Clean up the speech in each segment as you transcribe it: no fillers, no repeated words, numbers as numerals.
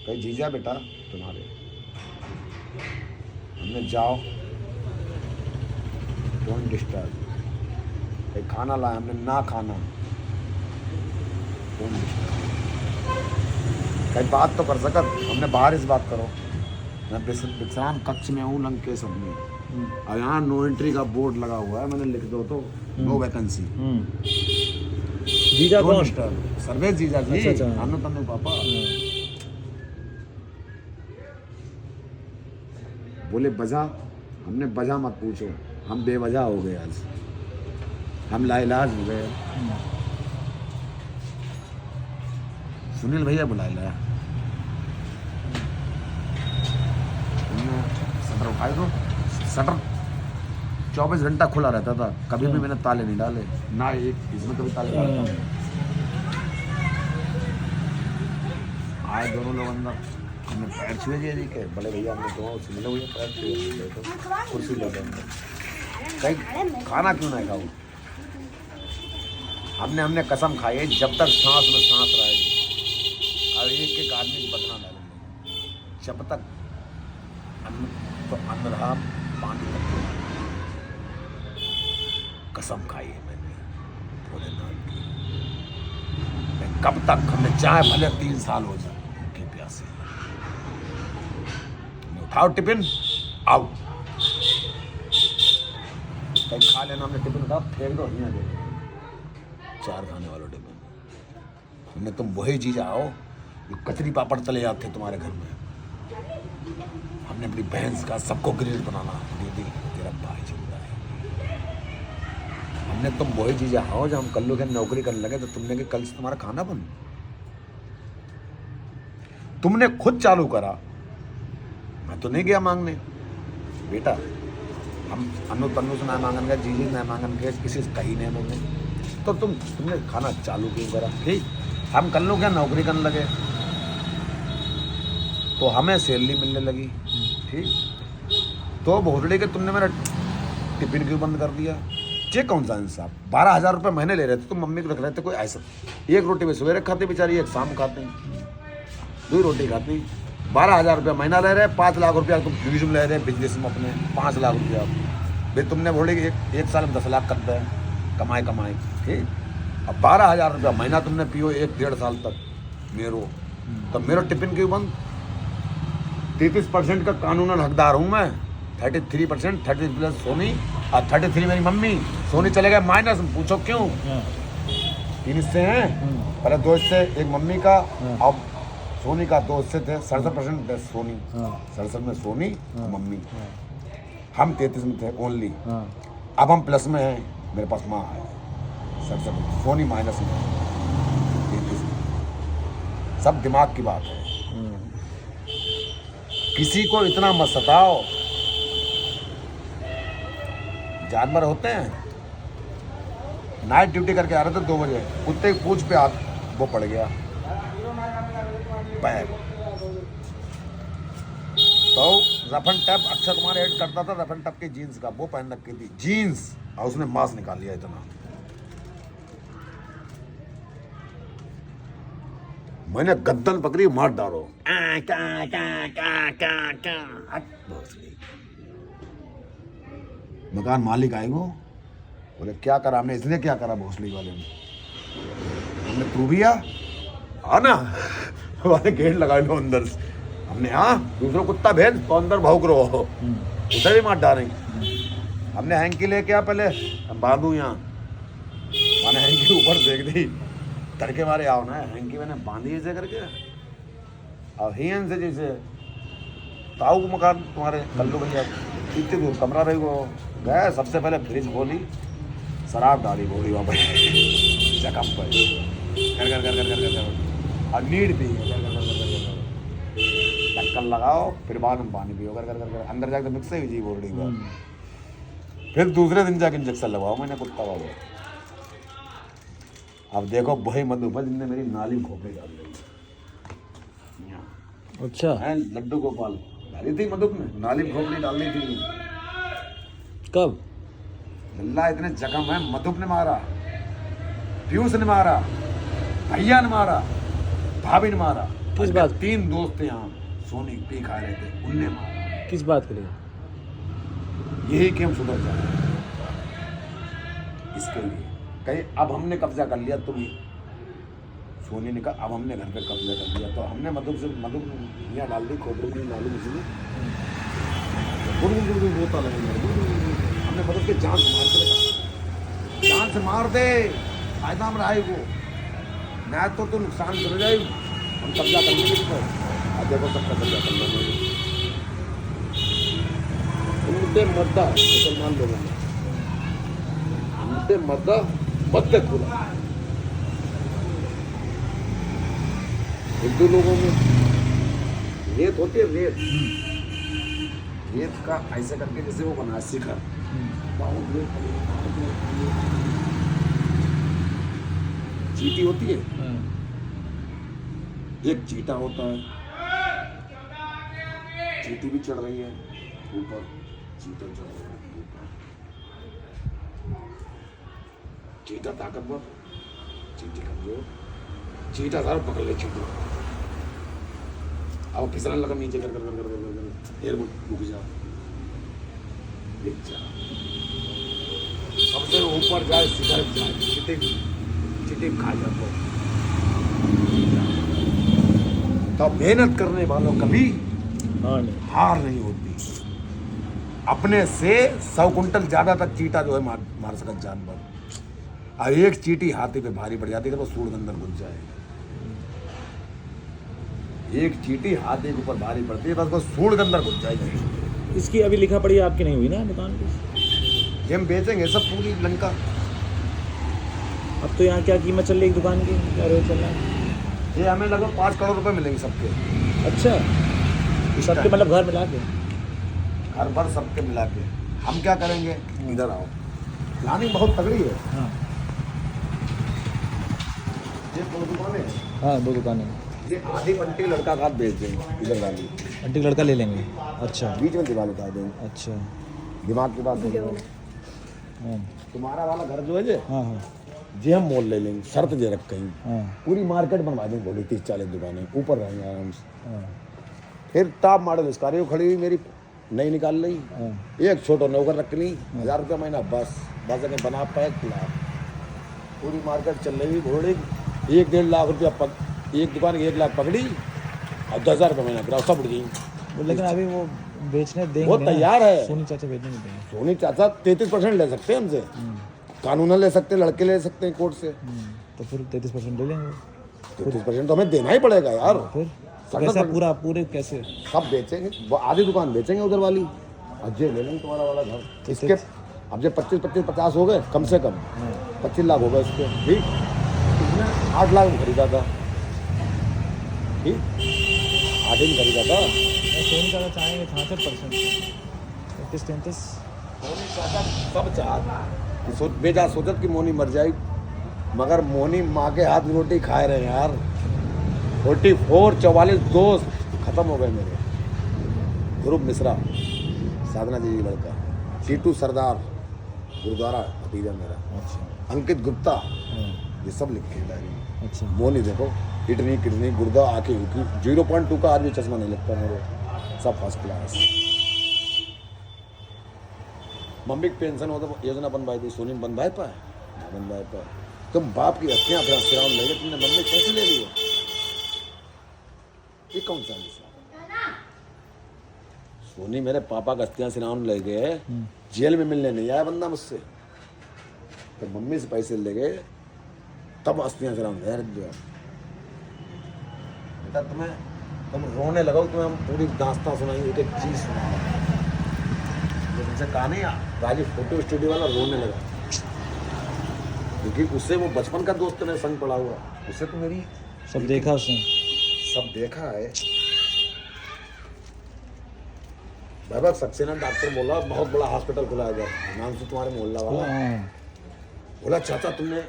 कहीं जीजा बेटा तुम्हारे, हमने जाओ डोंट डिस्टर्ब, कहीं खाना लाया हमने ना खाना डोंट डिस्टर्ब, कहीं बात तो कर सकत हमने बाहर इस बात करो। मैं विश्राम कक्ष में हूँ लंकेश में, और यहाँ नो एंट्री का बोर्ड लगा हुआ है, मैंने लिख दो तो नो वैकेंसी। जीजा कौन? सर्वेश जीजा जी। अच्छा। नानू तन्नू पापा बोले बजा, हमने बजा मत पूछो, हम बेवजह हो गए आज, हम लाइलाज हो गए। सुनील भैया बुला लाया, शटर उठाए दो, शटर 24 घंटा खुला रहता था, कभी भी मैंने ताले नहीं डाले ना, एक इसमें कभी ताले डालता हूँ। आए दोनों लोग अंदर, हमने पैर छुए जी के बड़े भैया, हमने दोनों मिले हुए पैर छुए, कुर्सी ले लेंगे, कहीं खाना क्यों नहीं खाओ। हमने कसम खाई है जब तक सांस में सांस रहेगी, और एक एक आदमी बदना डालेंगे, जब तक अन्न तो अन्न रहा, पानी तक। कसम खाई है मैंने भोलेनाथ की, कब तक हमने चाहे भले 3 साल हो जाए भूखे प्यासे। उठाओ टिफिन आओ, कहीं खा लेना, हमने टिफिन उठा फेंक दो, यहाँ दे 4 खाने वालों टिफिन। हमने तुम वही चीज आओ जो कचरी पापड़ तले जाते तुम्हारे घर में। हमने अपनी बहन का सबको ग्रेड बनाना, दीदी तेरा भाई जिंदा है। हमने तुम वही चीजें आओ जब हम कल्लू के नौकरी करने लगे तो तुमने कि कल से तुम्हारा खाना बंद, तुमने खुद चालू करा, मैं तो नहीं गया मांगने। बेटा हम अनु तन्नू से ना मांगन गए, जीजी ना मांगन गए, किसी से कहीं नहीं मांगे, तो तुमने खाना चालू क्यों करा। ठीक, हम कल्लू के नौकरी करने लगे तो हमें सैलरी मिलने लगी, ठीक, तो भोसड़ी के तुमने मेरा टिफिन क्यों बंद कर दिया। ये कौन सा इंसाफ। 12,000 रुपये महीने ले रहे थे, तुम मम्मी को रख रहे थे, कोई ऐसा एक रोटी में सवेरे खाते बेचारी, एक शाम खाते हैं, 2 रोटी खाती। 12,000 रुपये महीना ले रहे, 5 लाख रुपया तुम फ्यूज में ले रहे बिजनेस में अपने, 5 लाख रुपया भाई तुमने बोले कि एक साल में 10 लाख कर दे कमाए, ठीक। अब 12,000 रुपया महीना तुमने पियो 1-1.5 साल तक मेरो, तब मेरा टिफिन क्यों बंद। 33% का कानूनन हकदार हूँ मैं, 33%, 33+ सोनी और 33 मेरी मम्मी। सोनी चले गए माइनस, पूछो क्यों। 3 हिस्से हैं, पहले 2 हिस्से एक मम्मी का, अब सोनी का 2 हिस्से थे, 67% सोनी, 67 में सोनी मम्मी, हम 33 में थे ओनली। अब हम प्लस में हैं, मेरे पास माँ है 67, सोनी माइनस में, 33 में। सब दिमाग की बात है, किसी को इतना मत सताओ। जानवर होते हैं, नाइट ड्यूटी करके आ रहे थे 2 बजे, कुत्ते की पूंछ पे हाथ वो पड़ गया पैर, तो roughen tap Akshay Kumar add करता था, रफन टैप की जीन्स का वो पहन रखी थी जीन्स, और उसने मांस निकाल लिया इतना। मैंने गद्दन पकड़ी, मार डालो, मकान मालिक आए वो बोले क्या करा हमने, इसने क्या करा भोसड़ी वाले ने, हमने प्रूविया ना वाले गेट लगा लो अंदर से, हमने दूसरा कुत्ता भेज तो अंदर भौंक रहो, उधर भी मार डालेंगे। हमने हैंकी लेके आ पहले, हम बांधू यहाँ, मैंने हैंकी ऊपर देख दी, तड़के मारे आओ ना, हैंकी मैंने बांधी ऐसे करके, और हियन से जैसे ताऊ को मकान तुम्हारे कल्लू भैया इतनी दूर कमरा रही वो गए, सबसे पहले फ्रिज खोली, शराब डाली गोली वहाँ पर जगह पर, कर कर कर कर कर कर और नीड पी, ढक्कन लगाओ, फिर बाद में पानी पियो, कर कर कर कर अंदर जाकर मिक्स ही जी बोर्डी को, फिर दूसरे दिन जाके इंजेक्शन लगाओ मैंने कुत्ता वाला। अब देखो वही मधुबन जिनने मेरी नाली खोपड़ी डाल दी। अच्छा है लड्डू गोपाल डाली थी मधुब में, नाली खोपड़ी डालनी थी। कब? लल्ला इतने जख्म है, मधुब ने मारा, पीयूष ने मारा, भैया ने मारा, भाभी ने मारा, किस बात? 3 दोस्त थे यहाँ, सोनी पी खा रहे थे, उनने मारा। किस बात के लिए? यही कि हम सुधर जाए, इसके लिए कहीं अब हमने कब्जा कर लिया। तुम सोनी ने कहा अब हमने घर पे कब्जा कर लिया, तो हमने मधु यहाँ डाल दी, खोपड़ी में डाली मछली, रोता लगे। हमने मधु के जान से मार के रखा, जान से मार दे, फायदा हम रहा को मैं तो नुकसान कर जाए, हम कब्जा कर लेंगे इसको। अब देखो सबका कब्जा कर लेंगे, उनते मद्दा मुसलमान लोगों में, उनते मद्दा मद्दे खुला, हिंदू लोगों में रेत होती है, रेत का ऐसे करके जैसे वो बना शिखर, चींटी होती है, एक चीता होता है, चींटी भी चढ़ रही है ऊपर, चीता चढ़ रहा है ऊपर, चीता ताकतवर, चींटी कमजोर, चीटा सारा पकड़ ले चीटी, अब फिसलने लगा नीचे, कर कर कर कर कर कर फिर रुक जा, सबसे ऊपर जाए, शिखर जाए, चिटी खा जाते। तो मेहनत करने वालों कभी हार नहीं होती। अपने से 100 कुंटल ज्यादा तक चीटा जो है मार सकता जानवर, और एक चीटी हाथी पे भारी पड़ जाती है तो वो सूढ़ के अंदर घुस जाए। एक चीटी हाथी के ऊपर भारी पड़ती है बस वो सूढ़ के अंदर घुस जाएगी। इसकी अभी लिखा पड़ी आपकी नहीं हुई ना दुकान की? ये हम बेचेंगे सब पूरी लंका। अब तो यहाँ क्या कीमत चल रही है दुकान की, क्या रेट चल रहा है? ये हमें लगभग 5 करोड़ रुपए मिलेंगे सबके। अच्छा, सबके मतलब घर मिला के? घर भर सबके मिला के। हम क्या करेंगे, इधर आओ, प्लानिंग बहुत तगड़ी है। हाँ ये 2 दुकानें, हाँ 2 दुकानें। ये आधी बंटी लड़का का बेच देंगे, इधर डाली आंटी लड़का ले लेंगे। अच्छा, बीच में दीवार उतार देंगे। अच्छा, दिमाग की बात है। हाँ तुम्हारा वाला घर जो है जे, हाँ हाँ जे हम मोल ले लेंगे, शर्त जे रख कहीं हाँ पूरी मार्केट बनवा देंगे, बोली 30-40 दुकानें ऊपर रहेंगे आराम से। हाँ फिर टॉप मॉडल स्कॉर्पियो खड़ी हुई मेरी नहीं निकाल ली, हाँ। एक छोटा नौकर रख ली, 1000 रुपया महीना बस अगर बना पाए लाख। पूरी मार्केट चल रही घोड़े, 1-1.5 लाख रुपया एक दुकान की 1 लाख पकड़ी और 10,000 रुपये महीना गिरा, सब उड़ गई। लेकिन अभी वो बेचने देंगे, वो तैयार है। सोनी चाचा बेचने नहीं देंगे। सोनी चाचा 33% ले सकते हैं हमसे, कानून ले सकते हैं, लड़के ले सकते हैं कोर्ट से। तो फिर 33% ले लेंगे। 33% तो हमें देना ही पड़ेगा यार। फिर कैसा पूरे कैसे? सब बेचेंगे, वो आधी दुकान बेचेंगे उधर वाली, और जे ले लेंगे तुम्हारा वाला घर। इसके अब जो 25-50 हो गए कम से कम, 25 लाख हो गए इसके, ठीक। इसने 8 लाख में खरीदा था, ठीक, 8 में खरीदा था। सोनी चाचा चाहेंगे 66%, 33-33। मोनी चाचा सब चाहत बेजा सोचत कि मोनी मर जाए, मगर मोनी माँ के हाथ में रोटी खाए रहे यार। 44 दोस्त खत्म हो गए मेरे। ध्रुव मिश्रा, साधना जी लड़का, सीटू सरदार गुरुद्वारा भतीजा मेरा, अच्छा, अंकित गुप्ता, हाँ, ये सब लिखे डायरी। अच्छा। मोनी देखो, किडनी गुर्दा आके हुकी, 0.2 का आज भी चश्मा नहीं लगता मेरे, सब फर्स्ट क्लास। मम्मी की पेंशन हो तो योजना बनवाई थी, सोनी में बनवाए पाए ना बनवाए पाए। तुम बाप की हत्या अपना सिराम ले गए, तुमने मम्मी कैसे ले लिए? ये कौन सा मिसाल? सोनी मेरे पापा का अस्थियां सिराम ले गए, जेल में मिलने नहीं आया बंदा मुझसे, तो मम्मी से पैसे ले गए तब अस्थियां सिराम गए। बेटा तुम रोने लगो, तुम्हें हम पूरी दास्तां सुनाएंगे, एक चीज सुनाएंगे। तुमसे कहा नहीं, राजीव फोटो स्टूडियो वाला रोने लगा, क्योंकि उससे वो बचपन का दोस्त मेरे संग पड़ा हुआ, उससे तो मेरी सब देखा उसने, सब देखा है। बाबा सक्सेना डॉक्टर बोला बहुत बड़ा हॉस्पिटल खुला है नाम से तुम्हारे मोहल्ला वाला। बोला चाचा तुमने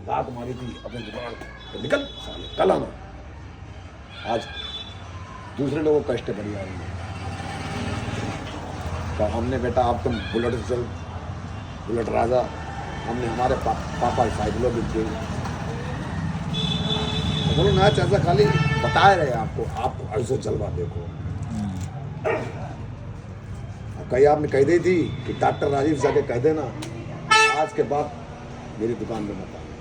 लात मारी थी अपने दुकान तो निकल साले कल आना। आज दूसरे लोगों को कष्ट पड़ी आ रही है, तो हमने बेटा अब तुम बुलेट से चल, बुलेट राजा, हमने हमारे पापा साइकिलों भी दी। बोलो ना चाचा खाली बता रहे हैं आपको, आप ऐसे चलवा देखो। कहीं आपने कह दी थी कि डॉक्टर राजीव जाके कह देना आज के बाद मेरी दुकान में मत आना।